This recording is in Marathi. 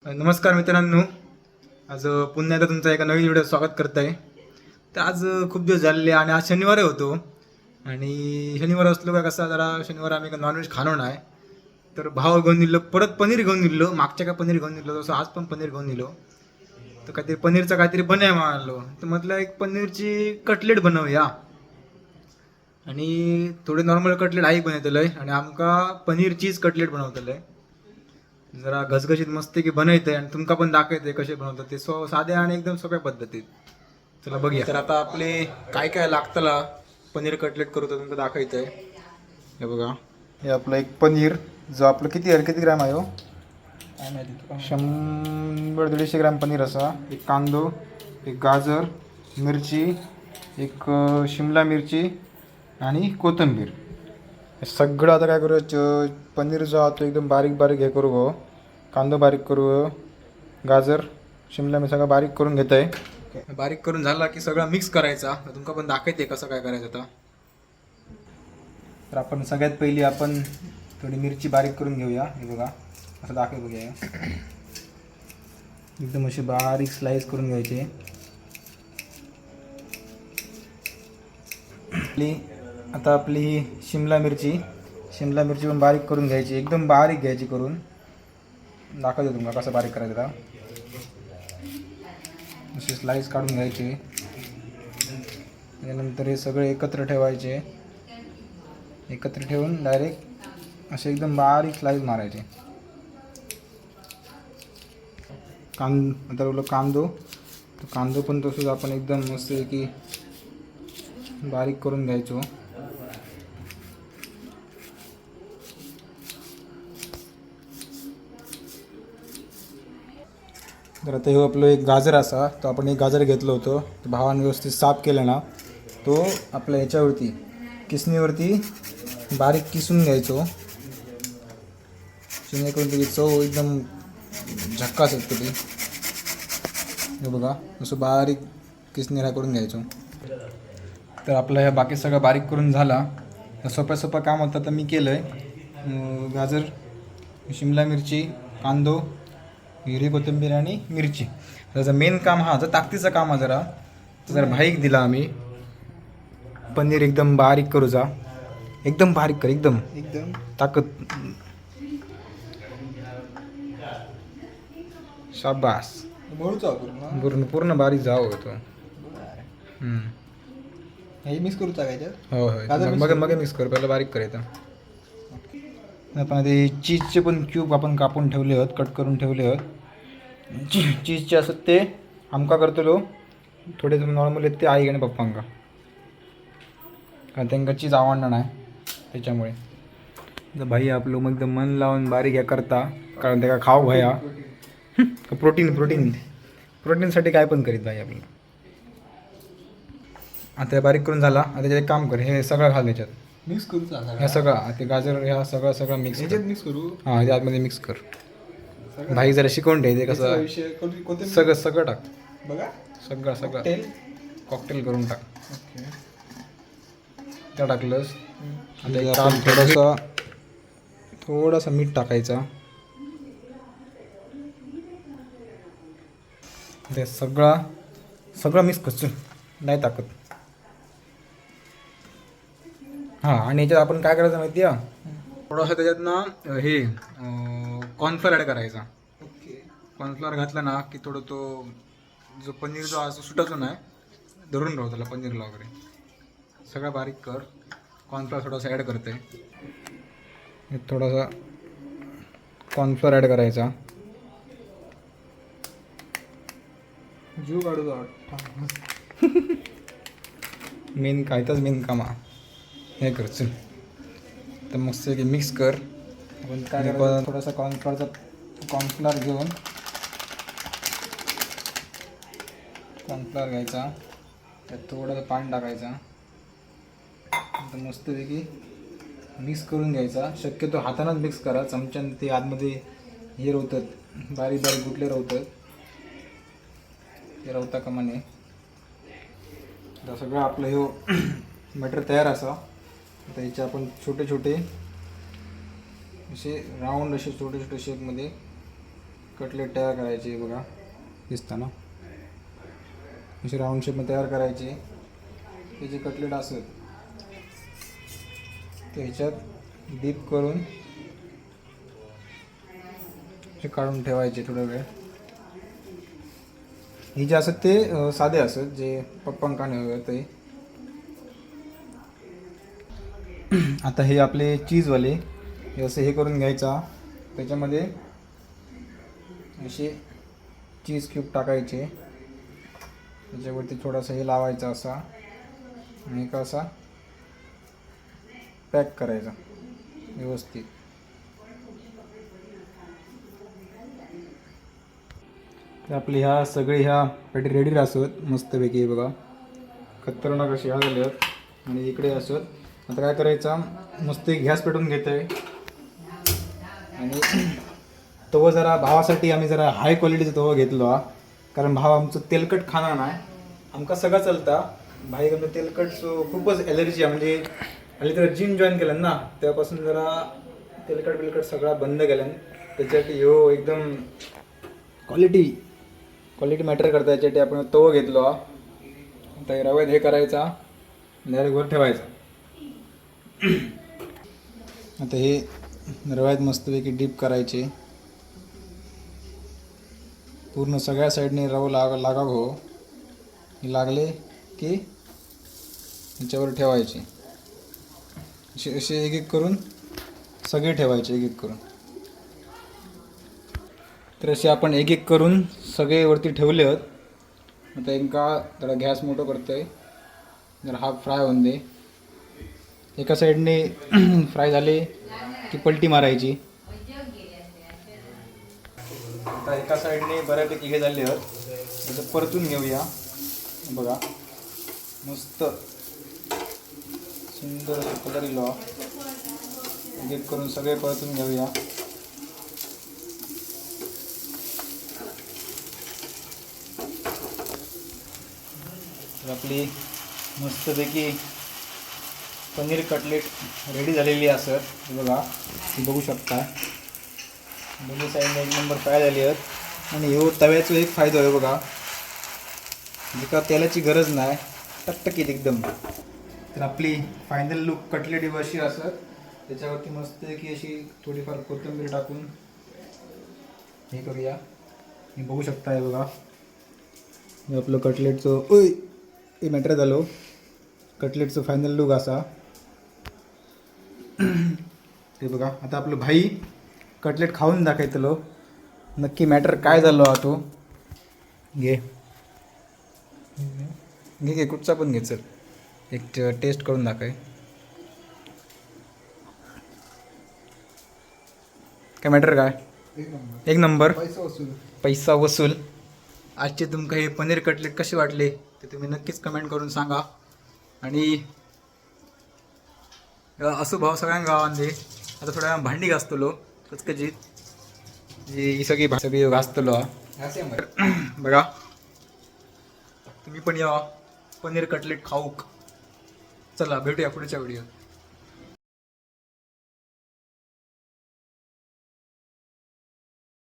नमस्कार मित्रांनो. आज पुन्हा एकदा तुमचं एका नवीन व्हिडिओ स्वागत करत आहे. तर आज खूप दिवस झालेले आणि आज शनिवार होतो आणि शनिवार असलो का कसा जरा शनिवार आम्ही नॉनव्हेज खाणं नाही. तर भाव घेऊन दिलो, परत पनीर घेऊन दिलो. मागच्या का पनीर घेऊन दिलो तसं आज पण पनीर घेऊन दिलो. तर काहीतरी पनीरचं काहीतरी बनवाय मारलो. तर म्हटलं एक पनीरची कटलेट बनवूया आणि थोडे नॉर्मल कटलेट आई बनवतलंय आणि आमका पनीर चीज कटलेट बनवतलंय. जरा घसघशीत मस्त की बनवते आणि तुमका पण दाखवते कसे बनवतात ते साध्या आणि एकदम सोप्या पद्धतीत. चला बघूया. तर आता आपले काय काय लागतला पनीर कटलेट करू तर तुमचं दाखवायचंय. हे बघा, हे आपलं एक पनीर जो आपलं किती ग्रॅम आहे हो? 100-150 ग्रॅम पनीर असा. एक कांदो, एक गाजर, मिरची, एक शिमला मिरची आणि कोथिंबीर. हे सगळं आता काय करू, पनीर जो आहे तो एकदम बारीक बारीक हे करू गो. कांदा बारीक करू, गाजर शिमला मिरची सगळं बारीक करून घेत आहे. बारीक करून झाला की सगळं मिक्स करायचा. तुमका पण दाखवते कसं काय करायचं आता. तर आपण सगळ्यात पहिली आपण थोडी मिरची बारीक करून घेऊया. हे बघा असं दाखव बघूया. एकदम अशी बारीक स्लाइस करून घ्यायची. आता आपली ही शिमला मिरची पण बारीक करून घ्यायची, एकदम बारीक घ्यायची करून. दाखवतो तुम्हाला कसं बारीक करायचं. अशी स्लाइस काढून घ्यायची. त्यानंतर हे सगळे एकत्र ठेवायचे. एकत्र ठेवून डायरेक्ट असे एकदम बारीक स्लाइस मारायचे. आता बोललो कांदो पण तसंच आपण एकदम मस्त की बारीक करून घ्यायचो. तर आता हे आपलं एक गाजर असा, तो आपण एक गाजर घेतलं होतं, तो भावाने व्यवस्थित साफ केलं ना, तो आपल्या ह्याच्यावरती किसणीवरती बारीक किसून घ्यायचो. जेणेकरून त्याची चव एकदम झक्कास असते ती. हे बघा असं बारीक किसणीला करून घ्यायचो. तर आपलं ह्या बाकी सगळं बारीक करून झाला. सोपं काम होतं तर मी केलं आहे. गाजर, शिमला मिरची, कांदो, हिरवी कोथिंबीर आणि मिरची. त्याचं मेन काम हा जर ताकदीचं काम हा जरा भाईक दिला आम्ही. पनीर एकदम बारीक करू जा, एकदम बारीक कर, एकदम ताकद. शाबास, पूर्ण बारीक जावं होतो. हे मिक्स करू टाकायचं. हो मग मिक्स कर, पहिलं बारीक करायचं. आपण ते चीजचे पण क्यूब आपण कापून ठेवले आहेत, कट करून ठेवले आहेत. चीजचे असत ते आमका करतलो, थोडे नॉर्मल आहेत ते आई आणि पप्पांका, कारण त्यांना चीज आवडणार नाही त्याच्यामुळे. तर भाई आपलं मग एकदम मन लावून बारीक या करता, कारण त्याला खाऊ भया. प्रोटीनसाठी काय पण करीत भाई आपलं. आता बारीक करून झाला. आता त्याच्यात काम कर, हे सगळं घाल त्याच्यात, मिक्स करू ह्या सगळं ते गाजर ह्या सगळं मिक्स करू. हां त्यातमध्ये मिक्स कर. भाई जरा शिकवून ठेवते कसं. सगळं टाक बघा, सगळं कॉकटेल करून टाक. त्या टाकलंस. आता थोडासा मीठ टाकायचा. ते सगळं मिक्स कर, नाही टाकत. हां, आणि याच्यात आपण काय करायचं माहिती आहे, थोडंसं त्याच्यात ना हे कॉर्नफ्लोअर ॲड करायचा. कॉर्नफ्लोअर घातला ना की थोडं तो जो पनीर जो असं सुटायचो नाही, धरून राहू त्याला पनीरला वगैरे. सगळं बारीक कर. कॉर्नफ्लोअर थोडासा ॲड करते. थोडासा कॉर्नफ्लोअर ॲड करायचा. जीव काढू मेन काम हे कर. चल तर मस्त की मिक्स कर. आपण काय करायचं, थोडासा कॉर्नफ्लोअर घेऊन कॉर्नफ्लोअर घ्यायचा, त्यात थोडंसं पाणी टाकायचा. तर मस्तपैकी मिक्स करून घ्यायचा. शक्यतो हातानंच मिक्स करा, चमच्यानं ते आतमध्ये हे राहतात, बारीक गुटले राहतात, ते राहता कामा नये. तर सगळं आपलं हे बटर तयार असा. आता याचे आपण छोटे असे राऊंड असे छोटे शेपमध्ये कटलेट तयार करायचे बघा, दिसता ना, अशी राऊंड शेपमध्ये तयार करायची. हे जे कटलेट असत ते ह्याच्यात डीप करून हे काढून ठेवायचे थोडा वेळ. हे जे असत ते साधे असत, जे पप्पांका नाही ते. आता हे आपले चीजवाले हे असे हे करून घ्यायचा, त्याच्यामध्ये असे चीज क्यूब टाकायचे, त्याच्यावरती थोडासा हे लावायचा असा आणि का असा पॅक करायचा व्यवस्थित. तर आपली ह्या सगळे ह्या पॅटी रेडी असत मस्तपैकी बघा, खतरनाक अशी ह्या झाल्या. आणि इकडे असत. आता काय करायचं, मस्त गॅस पेटवून घेतोय आणि तवा जरा भावासाठी आम्ही जरा हाय क्वालिटीचा तवा घेतलो हा, कारण भाव आमचं तेलकट खाणार नाही, आमका सगळं चलता. भाई आमचं तेलकट खूपच ॲलर्जी आहे, म्हणजे हल्ली तर जिम जॉईन केलं ना तेव्हापासून जरा तेलकट सगळा बंद केलं. त्याच्यासाठी हो एकदम क्वालिटी मॅटर करता, याच्यासाठी आपण तवा घेतलो हा. आता रव्यात हे करायचा, डायरेक्ट वर ठेवायचा. आता हे रव्यात मस्तपैकी डीप करायचे, पूर्ण सगळ्या साईडने रवा लागा हो. लागले की याच्यावर ठेवायचे, असे एक एक करून सगळे ठेवायचे एक एक करून. तर असे आपण एक एक करून सगळे वरती ठेवले आहेत. आता एका जरा गॅस मोठं करतोय, जरा हाफ फ्राय होऊन दे. एका साईडने फ्राय झाले की पलटी मारायची. आता एका साईडने बऱ्यापैकी हे झाले आहेत, त्याचं परतून घेऊया. बघा मस्त सुंदर कलर येलो, एक करून सगळे परतून घेऊया. आपली मस्तपैकी पनीर कटलेट रेडी झालेली असत. बघा ती बघू शकता, दोन्ही साईडने एक नंबर फ्राय झाली आहेत. आणि ह्यो तव्याचा एक फायदा आहे बघा, जिका तेलाची गरज नाही, टकटकीत एकदम. तर आपली फायनल लुक कटलेट अशी असत. त्याच्यावरती मस्त की अशी थोडीफार कोथिंबीर टाकून हे करूया. हे बघू शकता हे बघा, हे आपलं कटलेटचं हे मॅटर झालं, कटलेटचं फायनल लुक असा. ते बघा, आता आपलं भाई कटलेट खाऊन दाखवतलो नक्की मॅटर काय झालं हा तो. घे घे कुठचा पण घे, चल एक टेस्ट करून दाखव. काय मॅटर काय, एक नंबर पैसा वसूल. आजचे तुमका हे पनीर कटलेट कसे वाटले ते तुम्ही नक्कीच कमेंट करून सांगा. आणि असो भाव सगळ्यांना गावांमध्ये. आता थोड्या भांडी घासतलो कचकचीत, ही सगळी घासतलो बघा. तुम्ही पण या पनीर कटलेट खाऊक. चला भेटूया पुढच्या व्हिडिओ.